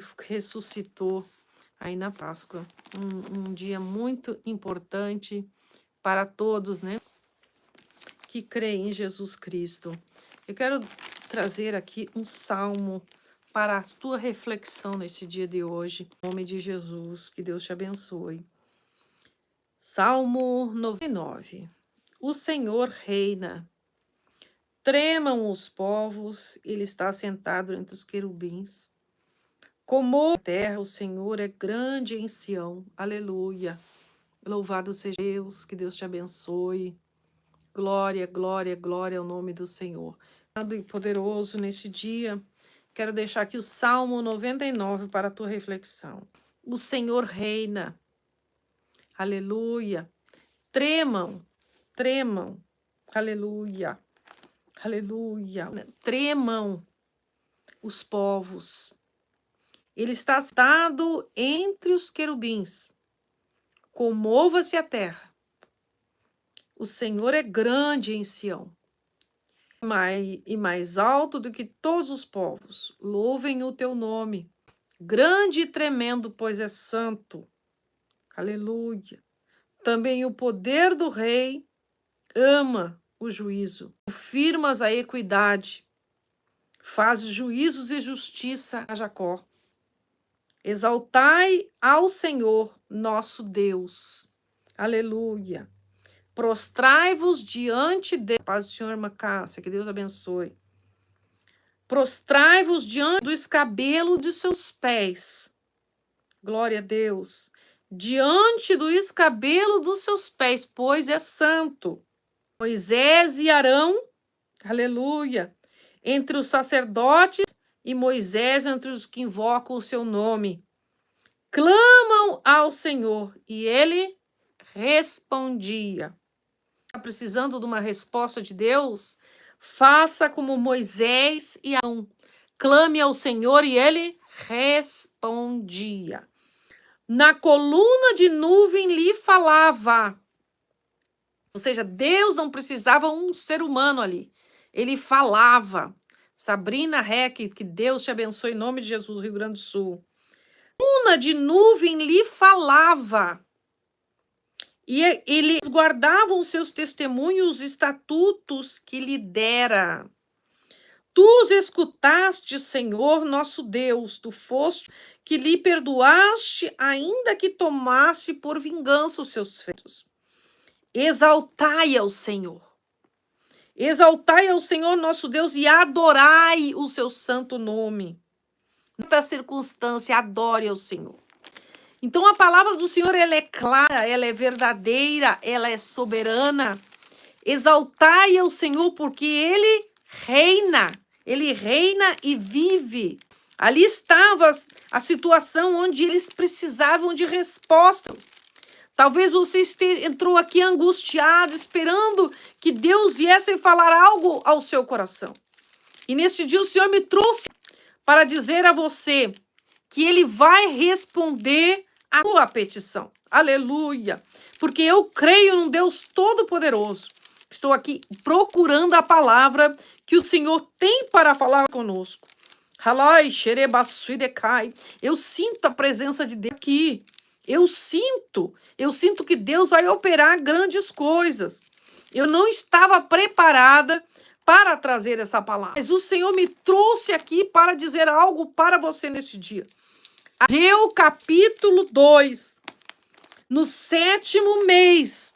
que ressuscitou aí na Páscoa. Um dia muito importante para todos, né, que creem em Jesus Cristo. Eu quero trazer aqui um salmo para a tua reflexão nesse dia de hoje. Em nome de Jesus, que Deus te abençoe. Salmo 99. O Senhor reina. Tremam os povos, ele está sentado entre os querubins. Como a terra, o Senhor é grande em Sião. Aleluia. Louvado seja Deus, que Deus te abençoe. Glória, glória, glória ao nome do Senhor. Amado e poderoso neste dia, quero deixar aqui o Salmo 99 para a tua reflexão. O Senhor reina. Aleluia. Tremam, tremam. Aleluia. Aleluia. Tremam os povos. Ele está sentado entre os querubins. Comova-se a terra. O Senhor é grande em Sião e mais alto do que todos os povos. Louvem o teu nome. Grande e tremendo, pois é santo. Aleluia. Também o poder do rei ama o juízo. Firmas a equidade. Faz juízos e justiça a Jacó. Exaltai ao Senhor, nosso Deus. Aleluia. Prostrai-vos diante dele. Paz do Senhor, irmã Cássia, que Deus abençoe. Prostrai-vos diante do escabelo de seus pés. Glória a Deus. Diante do escabelo dos seus pés, pois é santo. Moisés e Arão, aleluia, entre os sacerdotes e Moisés entre os que invocam o seu nome. Clamam ao Senhor e ele respondia. Está precisando de uma resposta de Deus? Faça como Moisés e Arão. Clame ao Senhor e ele respondia. Na coluna de nuvem lhe falava. Ou seja, Deus não precisava um ser humano ali. Ele falava. Sabrina Reck, que Deus te abençoe em nome de Jesus, Rio Grande do Sul. Coluna de nuvem lhe falava. E eles guardavam os seus testemunhos, os estatutos que lhe dera. Tu os escutaste, Senhor, nosso Deus, tu foste que lhe perdoaste, ainda que tomasse por vingança os seus feitos. Exaltai ao Senhor. Exaltai ao Senhor, nosso Deus, e adorai o seu santo nome. Nesta circunstância, adore ao Senhor. Então, a palavra do Senhor, ela é clara, ela é verdadeira, ela é soberana. Exaltai ao Senhor, porque Ele reina e vive. Ali estava a situação onde eles precisavam de resposta. Talvez você entrou aqui angustiado, esperando que Deus viesse falar algo ao seu coração. E neste dia o Senhor me trouxe para dizer a você que Ele vai responder a tua petição. Aleluia! Porque eu creio num Deus todo-poderoso. Estou aqui procurando a palavra que o Senhor tem para falar conosco. Eu sinto a presença de Deus aqui. Eu sinto que Deus vai operar grandes coisas. Eu não estava preparada para trazer essa palavra, mas o Senhor me trouxe aqui para dizer algo para você nesse dia. Ageu capítulo 2, no 7º mês,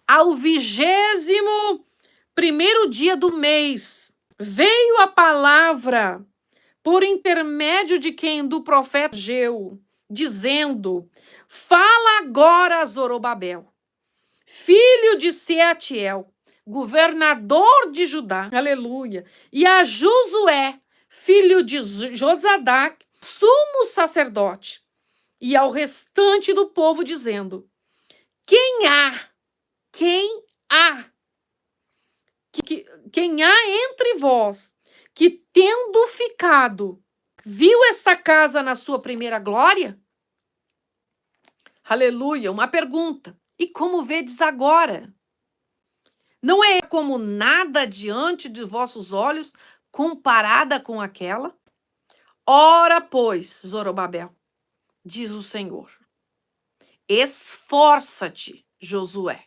ao 21º dia do mês, veio a palavra por intermédio de quem? Do profeta Ageu, dizendo: fala agora a Zorobabel, filho de Sealtiel, governador de Judá, aleluia, e a Josué, filho de Josadac, sumo sacerdote, e ao restante do povo, dizendo: quem há entre vós que, tendo ficado, viu essa casa na sua primeira glória? Aleluia, uma pergunta. E como vedes agora? Não é como nada diante de vossos olhos comparada com aquela? Ora, pois, Zorobabel, diz o Senhor, esforça-te, Josué.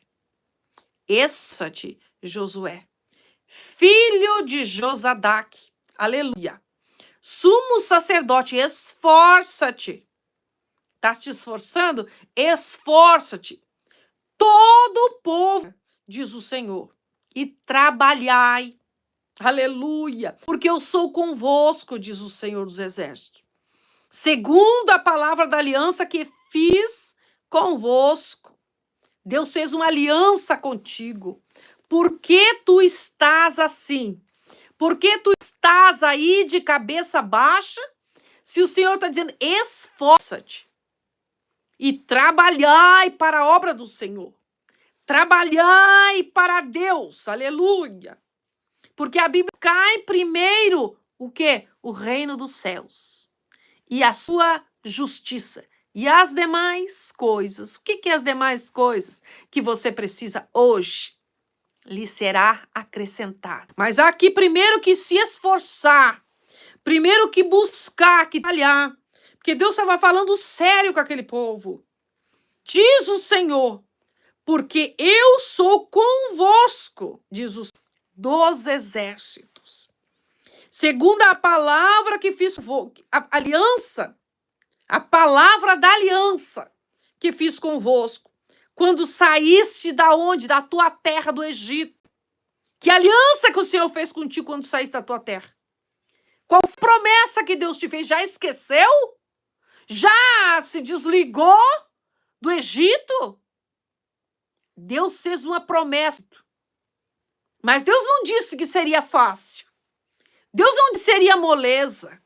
Esforça-te, Josué, filho de Josadaque. Aleluia. Sumo sacerdote, esforça-te. Tá te esforçando? Esforça-te. Todo o povo, diz o Senhor, e trabalhai. Aleluia. Porque eu sou convosco, diz o Senhor dos Exércitos. Segundo a palavra da aliança que fiz convosco. Deus fez uma aliança contigo. Por que tu estás assim? Por que tu estás aí de cabeça baixa? Se o Senhor está dizendo, esforça-te e trabalhai para a obra do Senhor. Trabalhai para Deus. Aleluia. Porque a Bíblia cai primeiro o quê? O reino dos céus e a sua justiça. E as demais coisas, o que é as demais coisas que você precisa hoje? Lhe será acrescentado. Mas aqui primeiro que se esforçar, primeiro que buscar, que trabalhar, porque Deus estava falando sério com aquele povo. Diz o Senhor, porque eu sou convosco, diz o Senhor dos Exércitos. Segundo a palavra que fiz, a aliança, a palavra da aliança que fiz convosco, quando saíste da onde? Da tua terra do Egito. Que aliança que o Senhor fez contigo quando saíste da tua terra? Qual promessa que Deus te fez? Já esqueceu? Já se desligou do Egito? Deus fez uma promessa. Mas Deus não disse que seria fácil. Deus não disse que seria moleza.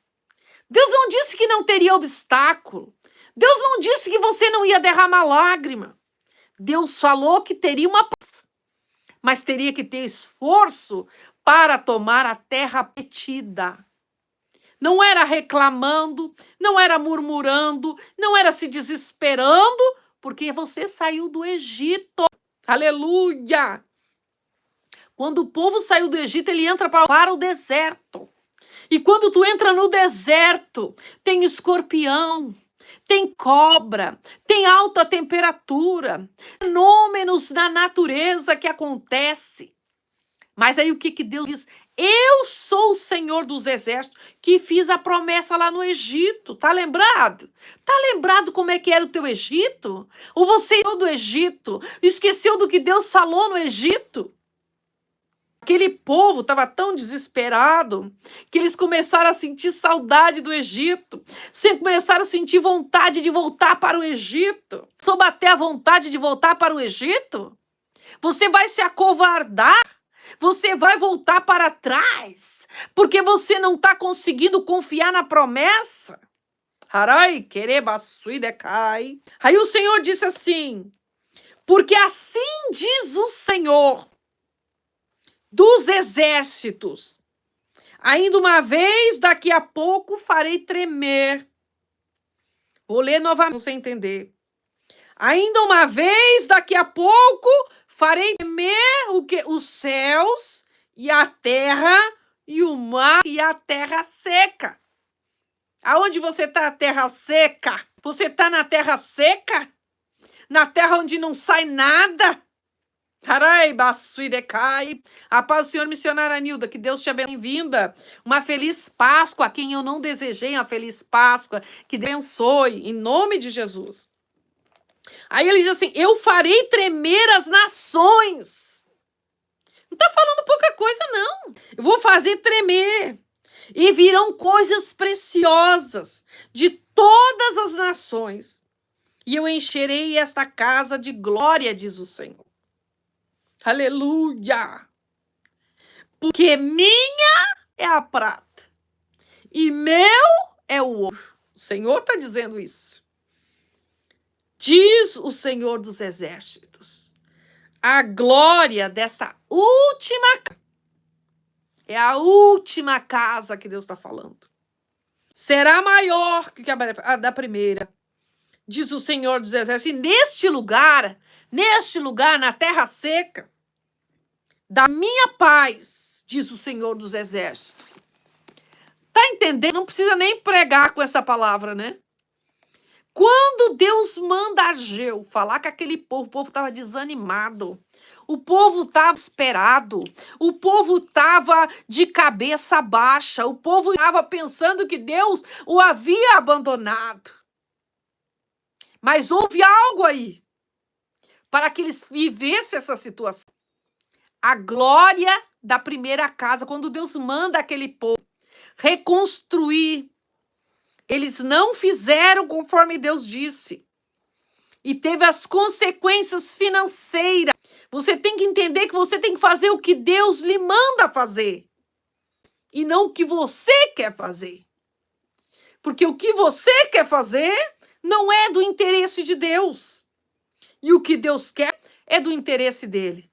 Deus não disse que não teria obstáculo. Deus não disse que você não ia derramar lágrima. Deus falou que teria uma paz, mas teria que ter esforço para tomar a terra prometida. Não era reclamando, não era murmurando, não era se desesperando, porque você saiu do Egito. Aleluia! Quando o povo saiu do Egito, ele entra para o deserto. E quando tu entra no deserto, tem escorpião, tem cobra, tem alta temperatura, fenômenos na natureza que acontecem. Mas aí o que Deus diz? Eu sou o Senhor dos Exércitos que fiz a promessa lá no Egito. Tá lembrado? Tá lembrado como é que era o teu Egito? Ou você saiu do Egito? Esqueceu do que Deus falou no Egito? Aquele povo estava tão desesperado que eles começaram a sentir saudade do Egito. Começaram a sentir vontade de voltar para o Egito. Só bater a vontade de voltar para o Egito? Você vai se acovardar? Você vai voltar para trás? Porque você não está conseguindo confiar na promessa? Harai, querebasui decai. Aí o Senhor disse assim, porque assim diz o Senhor dos Exércitos, ainda uma vez, daqui a pouco, farei tremer. Vou ler novamente para você entender. Ainda uma vez, daqui a pouco, farei tremer o quê? Os céus e a terra e o mar e a terra seca. Aonde você está? A terra seca? Você está na terra seca? Na terra onde não sai nada? A paz do Senhor, missionária Nilda, que Deus te abençoe. Bem-vinda. Uma feliz Páscoa a quem eu não desejei uma feliz Páscoa. Que Deus abençoe, em nome de Jesus. Aí ele diz assim, eu farei tremer as nações. Não está falando pouca coisa, não. Eu vou fazer tremer. E virão coisas preciosas de todas as nações. E eu encherei esta casa de glória, diz o Senhor. Aleluia! Porque minha é a prata e meu é o ouro. O Senhor está dizendo isso. Diz o Senhor dos Exércitos. A glória dessa última casa. É a última casa que Deus está falando. Será maior que a da primeira. Diz o Senhor dos Exércitos. E neste lugar, na terra seca, da minha paz, diz o Senhor dos Exércitos, Tá entendendo? Não precisa nem pregar com essa palavra, né? Quando Deus manda Ageu falar com aquele povo, o povo estava desanimado. O povo estava esperado, o povo estava de cabeça baixa, o povo estava pensando que Deus o havia abandonado. Mas houve algo aí para que eles vivessem essa situação. A glória da primeira casa, quando Deus manda aquele povo reconstruir, eles não fizeram conforme Deus disse. E teve as consequências financeiras. Você tem que entender que você tem que fazer o que Deus lhe manda fazer. E não o que você quer fazer. Porque o que você quer fazer não é do interesse de Deus. E o que Deus quer é do interesse dele.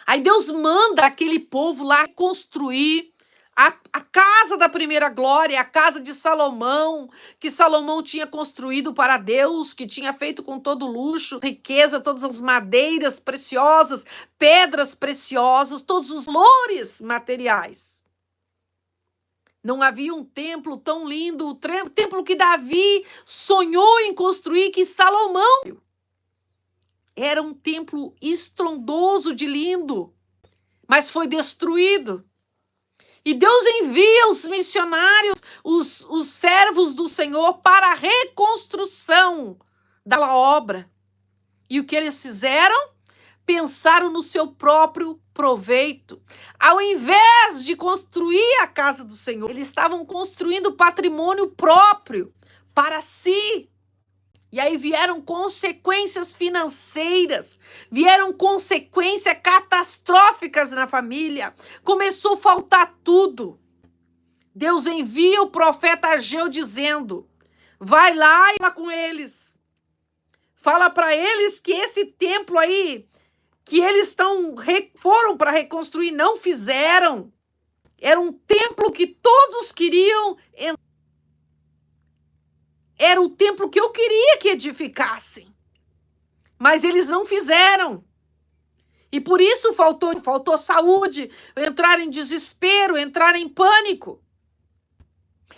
Aí Deus manda aquele povo lá construir a casa da primeira glória, a casa de Salomão, que Salomão tinha construído para Deus, que tinha feito com todo luxo, riqueza, todas as madeiras preciosas, pedras preciosas, todos os loures materiais. Não havia um templo tão lindo, o templo que Davi sonhou em construir, que Salomão. Era um templo estrondoso de lindo, mas foi destruído. E Deus envia os missionários, os servos do Senhor, para a reconstrução da obra. E o que eles fizeram? Pensaram no seu próprio proveito. Ao invés de construir a casa do Senhor, eles estavam construindo patrimônio próprio para si. E aí vieram consequências financeiras, vieram consequências catastróficas na família. Começou a faltar tudo. Deus envia o profeta Ageu dizendo: vai lá e fala com eles. Fala para eles que esse templo aí, que eles foram para reconstruir, não fizeram. Era um templo que todos queriam entrar. Era o templo que eu queria que edificassem. Mas eles não fizeram. E por isso faltou saúde, entraram em desespero, entraram em pânico.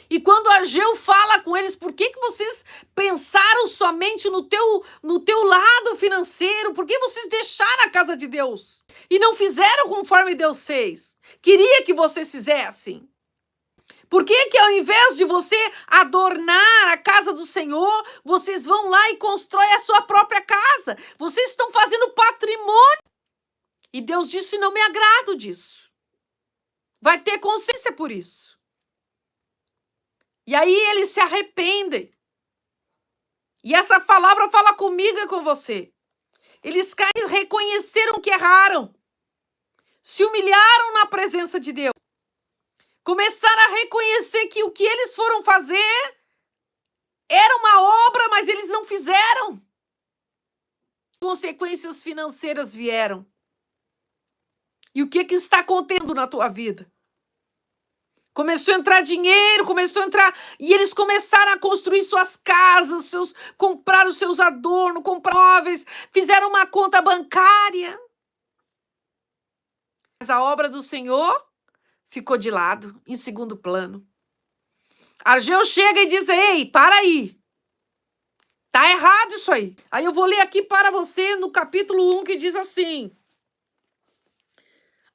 E quando Ageu fala com eles, por que vocês pensaram somente no teu lado financeiro? Por que vocês deixaram a casa de Deus? E não fizeram conforme Deus fez? Queria que vocês fizessem. Por que ao invés de você adornar a casa do Senhor, vocês vão lá e constroem a sua própria casa? Vocês estão fazendo patrimônio. E Deus disse: não me agrado disso. Vai ter consciência por isso. E aí eles se arrependem. E essa palavra fala comigo e com você. Eles reconheceram que erraram. Se humilharam na presença de Deus. Começaram a reconhecer que o que eles foram fazer era uma obra, mas eles não fizeram. Consequências financeiras vieram. E o que está acontecendo na tua vida? Começou a entrar dinheiro, e eles começaram a construir suas casas, compraram seus adornos, compraram móveis, fizeram uma conta bancária. Mas a obra do Senhor ficou de lado, em segundo plano. Ageu chega e diz: ei, para aí. Tá errado isso aí. Aí eu vou ler aqui para você no capítulo 1, que diz assim: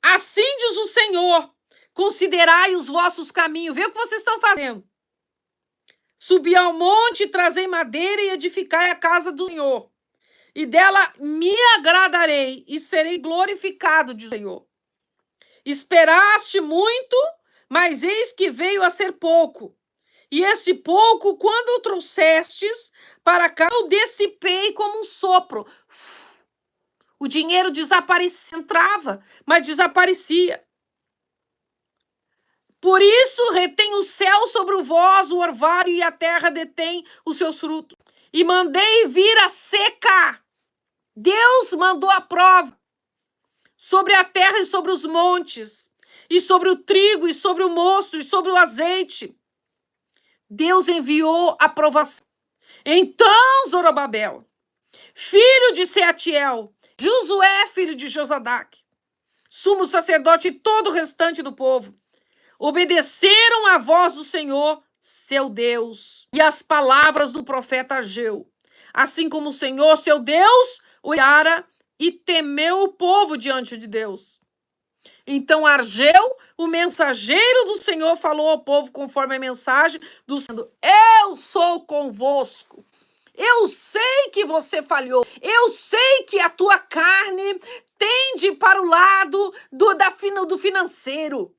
assim diz o Senhor, considerai os vossos caminhos, vê o que vocês estão fazendo. Subi ao monte, trazei madeira e edificai a casa do Senhor. E dela me agradarei e serei glorificado, diz o Senhor. Esperaste muito, mas eis que veio a ser pouco. E esse pouco, quando o trouxestes para cá, eu dissipei como um sopro. O dinheiro desaparecia, entrava, mas desaparecia. Por isso retém o céu sobre vós, o orvalho, e a terra detém os seus frutos. E mandei vir a seca. Deus mandou a prova sobre a terra e sobre os montes, e sobre o trigo, e sobre o mosto, e sobre o azeite. Deus enviou a provação. Então Zorobabel, filho de Seatiel, Josué, filho de Josadaque, sumo sacerdote, e todo o restante do povo, obedeceram à voz do Senhor, seu Deus, e às palavras do profeta Ageu. Assim como o Senhor, seu Deus, o olhara e temeu o povo diante de Deus. Então Ageu, o mensageiro do Senhor, falou ao povo conforme a mensagem do Senhor: eu sou convosco. Eu sei que você falhou. Eu sei que a tua carne tende para o lado do financeiro.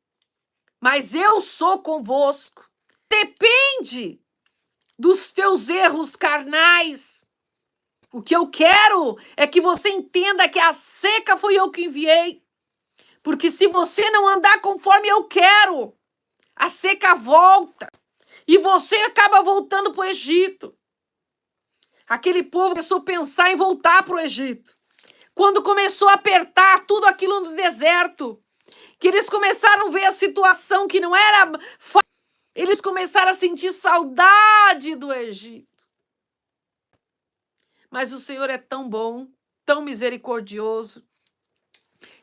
Mas eu sou convosco. Depende dos teus erros carnais. O que eu quero é que você entenda que a seca foi eu que enviei. Porque se você não andar conforme eu quero, a seca volta. E você acaba voltando para o Egito. Aquele povo começou a pensar em voltar para o Egito. Quando começou a apertar tudo aquilo no deserto, que eles começaram a ver a situação que não era fácil, eles começaram a sentir saudade do Egito. Mas o Senhor é tão bom, tão misericordioso.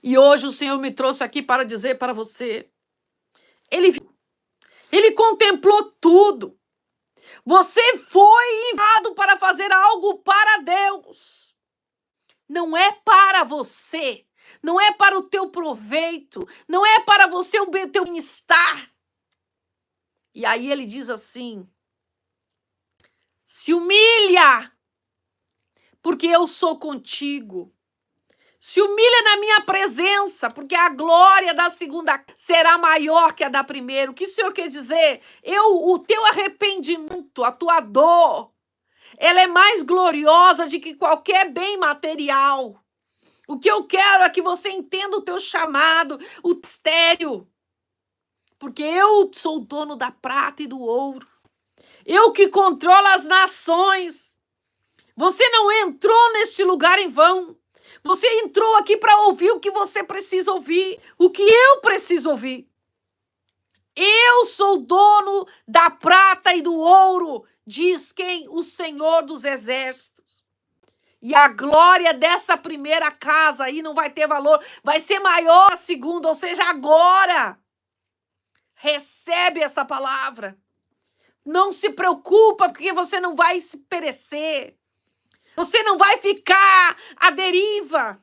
E hoje o Senhor me trouxe aqui para dizer para você, Ele contemplou tudo. Você foi enviado para fazer algo para Deus. Não é para você. Não é para o teu proveito. Não é para você o teu bem-estar. E aí ele diz assim: se humilha, porque eu sou contigo. Se humilha na minha presença, porque a glória da segunda será maior que a da primeira. O que o Senhor quer dizer? O teu arrependimento, a tua dor, ela é mais gloriosa do que qualquer bem material. O que eu quero é que você entenda o teu chamado, o mistério. Porque eu sou o dono da prata e do ouro. Eu que controlo as nações. Você não entrou neste lugar em vão. Você entrou aqui para ouvir o que você precisa ouvir, o que eu preciso ouvir. Eu sou dono da prata e do ouro, diz quem? O Senhor dos Exércitos. E a glória dessa primeira casa aí não vai ter valor, vai ser maior a segunda, ou seja, agora. Recebe essa palavra. Não se preocupa, porque você não vai se perecer. Você não vai ficar à deriva.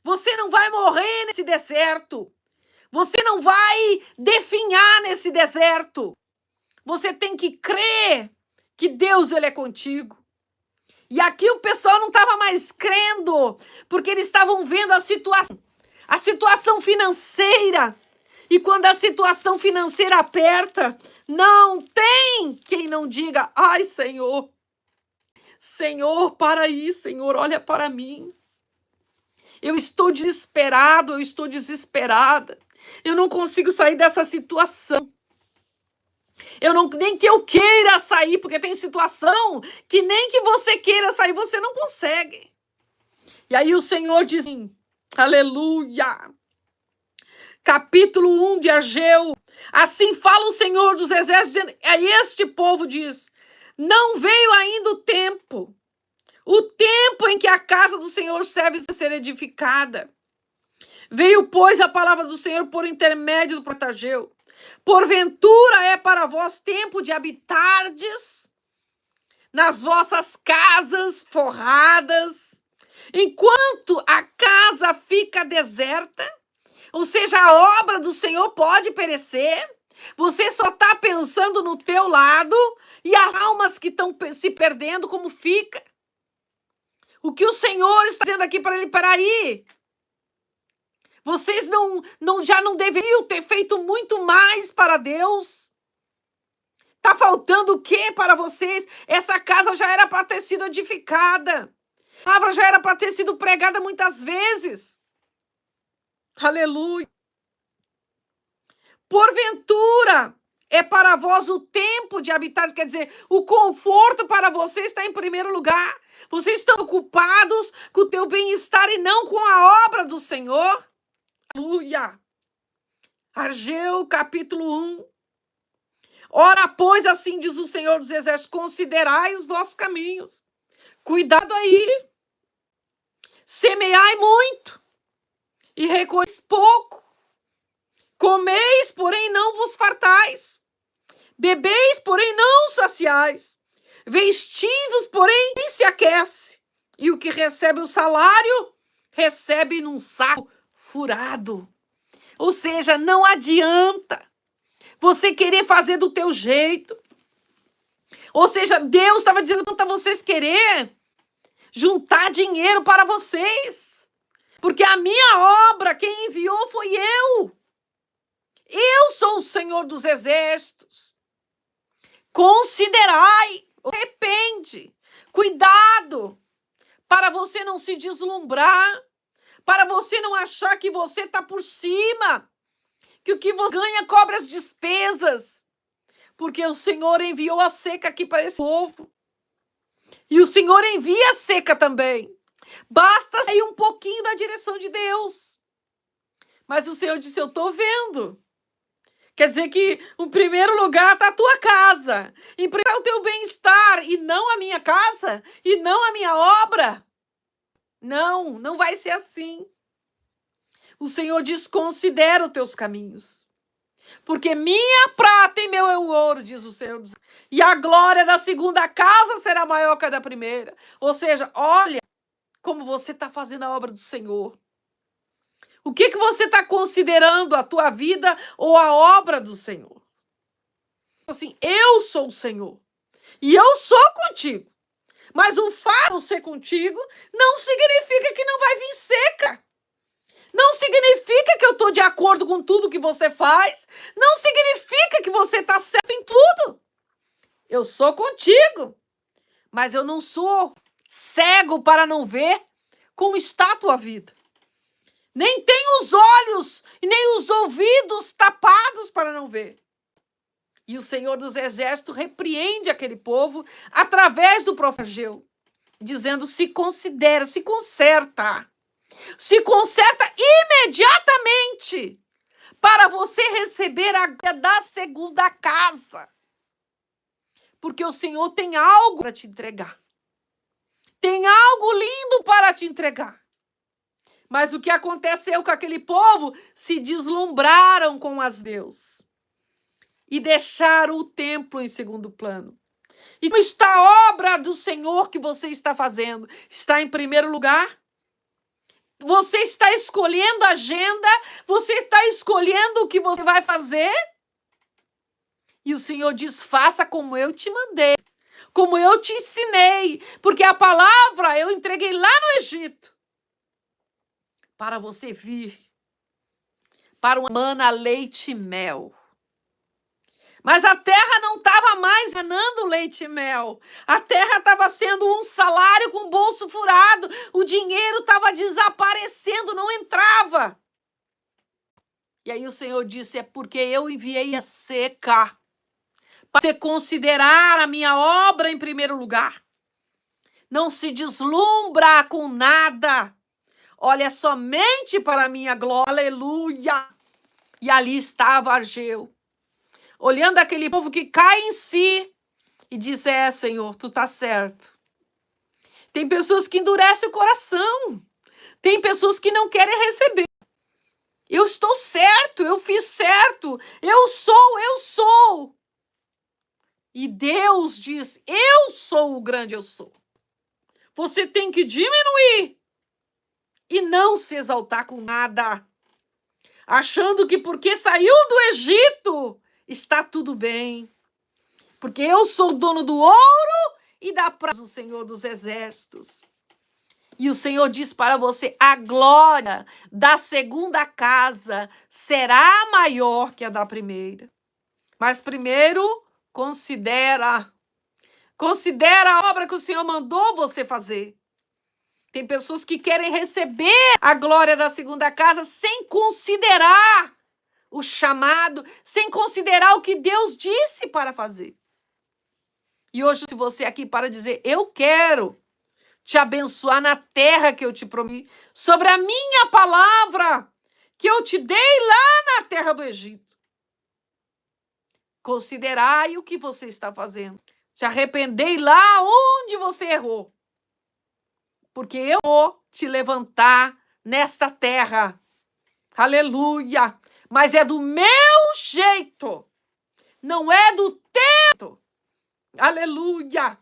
Você não vai morrer nesse deserto. Você não vai definhar nesse deserto. Você tem que crer que Deus ele é contigo. E aqui o pessoal não estava mais crendo, porque eles estavam vendo a situação financeira. E quando a situação financeira aperta, não tem quem não diga: ai, Senhor, Senhor, para aí, Senhor, olha para mim. Eu estou desesperado, eu estou desesperada. Eu não consigo sair dessa situação. Nem que eu queira sair, porque tem situação que nem que você queira sair, você não consegue. E aí o Senhor diz, aleluia, capítulo 1 de Ageu, assim fala o Senhor dos Exércitos, dizendo, a este povo diz, não veio ainda o tempo em que a casa do Senhor serve a ser edificada. Veio, pois, a palavra do Senhor por intermédio do profeta Ageu. Porventura é para vós tempo de habitardes nas vossas casas forradas, enquanto a casa fica deserta, ou seja, a obra do Senhor pode perecer, você só está pensando no teu lado e as almas que estão se perdendo, como fica? O que o Senhor está dizendo aqui para ele, peraí, vocês já não deveriam ter feito muito mais para Deus? Tá faltando o quê para vocês? Essa casa já era para ter sido edificada. A palavra já era para ter sido pregada muitas vezes. Aleluia. Porventura é para vós o tempo de habitar, quer dizer, o conforto para vocês está em primeiro lugar. Vocês estão ocupados com o teu bem-estar e não com a obra do Senhor. Aleluia. Ageu, capítulo 1. Ora, pois, assim diz o Senhor dos Exércitos, considerai os vossos caminhos. Cuidado aí. Semeai muito e recolheis pouco. Comeis, porém não vos fartais. Bebeis, porém não saciais. Vestivos, porém nem se aquece. E o que recebe o salário, recebe num saco furado. Ou seja, não adianta você querer fazer do teu jeito. Ou seja, Deus estava dizendo para vocês querer juntar dinheiro para vocês. Porque a minha obra, quem enviou foi eu. Eu sou o Senhor dos Exércitos. Considerai, arrepende, cuidado, para você não se deslumbrar, para você não achar que você está por cima, que o que você ganha cobre as despesas, porque o Senhor enviou a seca aqui para esse povo. E o Senhor envia a seca também. Basta sair um pouquinho da direção de Deus. Mas o Senhor disse, eu estou vendo. Quer dizer que o primeiro lugar está a tua casa. Em primeiro lugar, o teu bem-estar, e não a minha casa, e não a minha obra. Não, não vai ser assim. O Senhor diz, considera os teus caminhos. Porque minha prata e meu é o ouro, diz o Senhor. E a glória da segunda casa será maior que a da primeira. Ou seja, olha como você está fazendo a obra do Senhor. O que você está considerando a tua vida ou a obra do Senhor? Assim, eu sou o Senhor e eu sou contigo. Mas o fato de ser contigo não significa que não vai vir seca. Não significa que eu estou de acordo com tudo que você faz. Não significa que você está certo em tudo. Eu sou contigo. Mas eu não sou cego para não ver como está a tua vida. Nem tenho os olhos e nem os ouvidos tapados para não ver. E o Senhor dos Exércitos repreende aquele povo através do profeta Ageu, dizendo, se considera, se conserta. Se conserta imediatamente para você receber a glória da segunda casa. Porque o Senhor tem algo para te entregar. Tem algo lindo para te entregar. Mas o que aconteceu com aquele povo? Se deslumbraram com as deuses e deixaram o templo em segundo plano. E como está a obra do Senhor que você está fazendo? Está em primeiro lugar? Você está escolhendo a agenda? Você está escolhendo o que você vai fazer? E o Senhor diz, faça como eu te mandei, como eu te ensinei, porque a palavra eu entreguei lá no Egito, para você vir, para uma mana, leite e mel. Mas a terra não estava mais manando leite e mel. A terra estava sendo um salário com o bolso furado. O dinheiro estava desaparecendo, não entrava. E aí o Senhor disse, é porque eu enviei a seca para você considerar a minha obra em primeiro lugar. Não se deslumbra com nada. Olha somente para a minha glória, aleluia. E ali estava Ageu, olhando aquele povo que cai em si e diz, Senhor, tu tá certo. Tem pessoas que endurecem o coração. Tem pessoas que não querem receber. Eu estou certo, eu fiz certo. Eu sou. E Deus diz, eu sou o grande eu sou. Você tem que diminuir e não se exaltar com nada, achando que porque saiu do Egito está tudo bem. Porque eu sou o dono do ouro e da prata, o Senhor dos Exércitos. E o Senhor diz para você, a glória da segunda casa será maior que a da primeira. Mas primeiro, considera a obra que o Senhor mandou você fazer. Tem pessoas que querem receber a glória da segunda casa sem considerar o chamado, sem considerar o que Deus disse para fazer. E hoje, se você aqui para dizer, eu quero te abençoar na terra que eu te prometi, sobre a minha palavra que eu te dei lá na terra do Egito. Considerai o que você está fazendo. Se arrependei lá onde você errou. Porque eu vou te levantar nesta terra. Aleluia! mas é do meu jeito, não é do teu. Aleluia!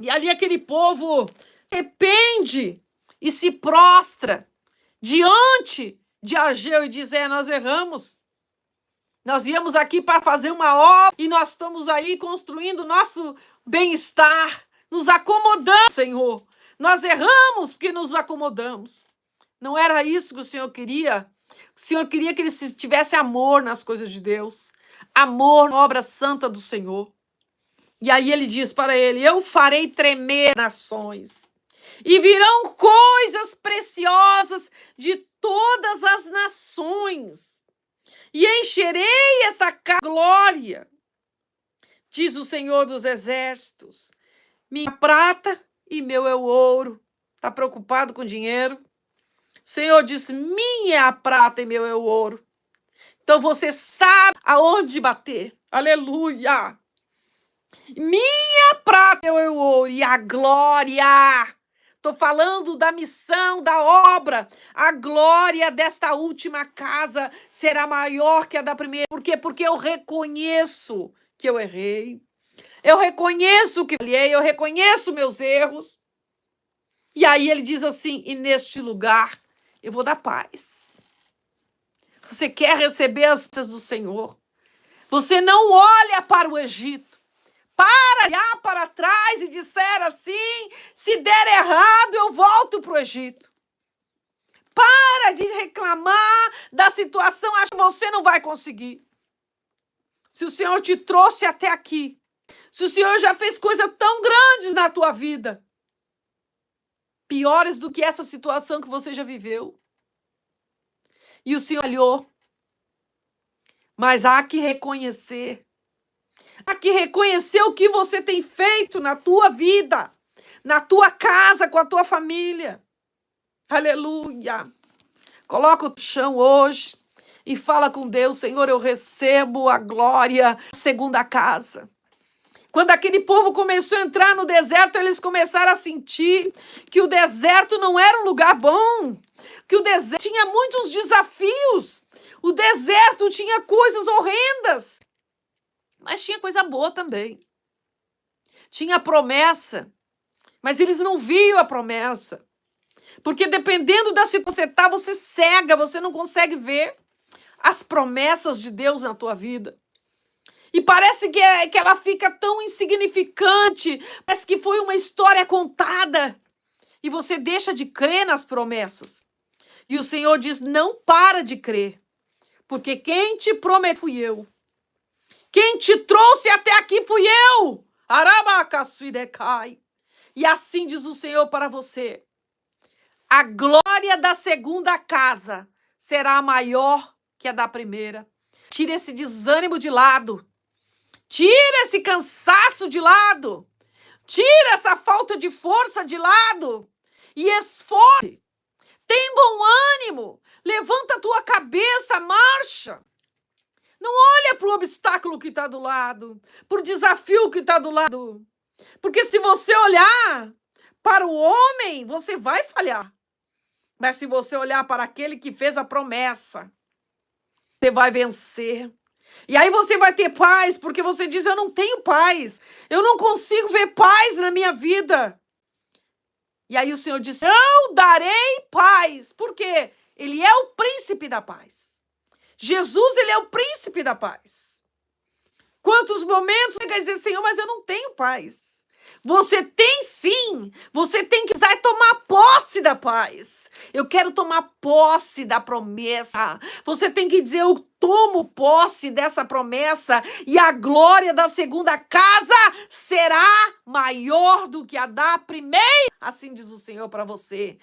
E ali aquele povo se arrepende e se prostra diante de Ageu e diz: nós erramos. Nós viemos aqui para fazer uma obra e nós estamos aí construindo nosso bem-estar, nos acomodando, Senhor. Nós erramos porque nos acomodamos. Não era isso que o Senhor queria. O Senhor queria que eles tivessem amor nas coisas de Deus, amor na obra santa do Senhor. E aí ele diz para ele: eu farei tremer nações, e virão coisas preciosas de todas as nações, e encherei essa glória, diz o Senhor dos Exércitos. Minha prata e meu é o ouro. Está preocupado com dinheiro? O Senhor diz: minha é a prata e meu é o ouro. Então você sabe aonde bater. Aleluia! Minha prata e meu é o ouro. E a glória. Estou falando da missão, da obra. A glória desta última casa será maior que a da primeira. Por quê? Porque eu reconheço que eu errei. Eu reconheço que falhei, eu reconheço meus erros. E aí ele diz assim: e neste lugar eu vou dar paz. Você quer receber as bênçãos do Senhor? Você não olha para o Egito, para olhar para trás e disser assim: se der errado, eu volto para o Egito. Para de reclamar da situação, acho que você não vai conseguir. Se o Senhor te trouxe até aqui, se o Senhor já fez coisas tão grandes na tua vida, piores do que essa situação que você já viveu, e o Senhor olhou, mas há que reconhecer o que você tem feito na tua vida, na tua casa, com a tua família. Aleluia! Coloca o chão hoje e fala com Deus: Senhor, eu recebo a glória, segunda casa. Quando aquele povo começou a entrar no deserto, eles começaram a sentir que o deserto não era um lugar bom, que o deserto tinha muitos desafios, o deserto tinha coisas horrendas, mas tinha coisa boa também. Tinha promessa, mas eles não viam a promessa, porque dependendo da situação que você está, você cega, você não consegue ver as promessas de Deus na tua vida. E parece que ela fica tão insignificante, parece que foi uma história contada, e você deixa de crer nas promessas. E o Senhor diz: não para de crer, porque quem te prometeu fui eu. Quem te trouxe até aqui fui eu. E assim diz o Senhor para você: a glória da segunda casa será maior que a da primeira. Tira esse desânimo de lado. Tira esse cansaço de lado. Tira essa falta de força de lado. E esforce. Tem bom ânimo. Levanta a tua cabeça, marcha. Não olha para o obstáculo que está do lado, para o desafio que está do lado. Porque se você olhar para o homem, você vai falhar. Mas se você olhar para aquele que fez a promessa, você vai vencer. E aí você vai ter paz, porque você diz: eu não tenho paz. Eu não consigo ver paz na minha vida. E aí o Senhor diz: eu darei paz. Por quê? Ele é o príncipe da paz. Jesus, ele é o príncipe da paz. Quantos momentos você quer dizer: Senhor, mas eu não tenho paz. Você tem sim. Você tem que tomar posse da paz. Eu quero tomar posse da promessa. Você tem que dizer: eu tomo posse dessa promessa e a glória da segunda casa será maior do que a da primeira. Assim diz o Senhor para você.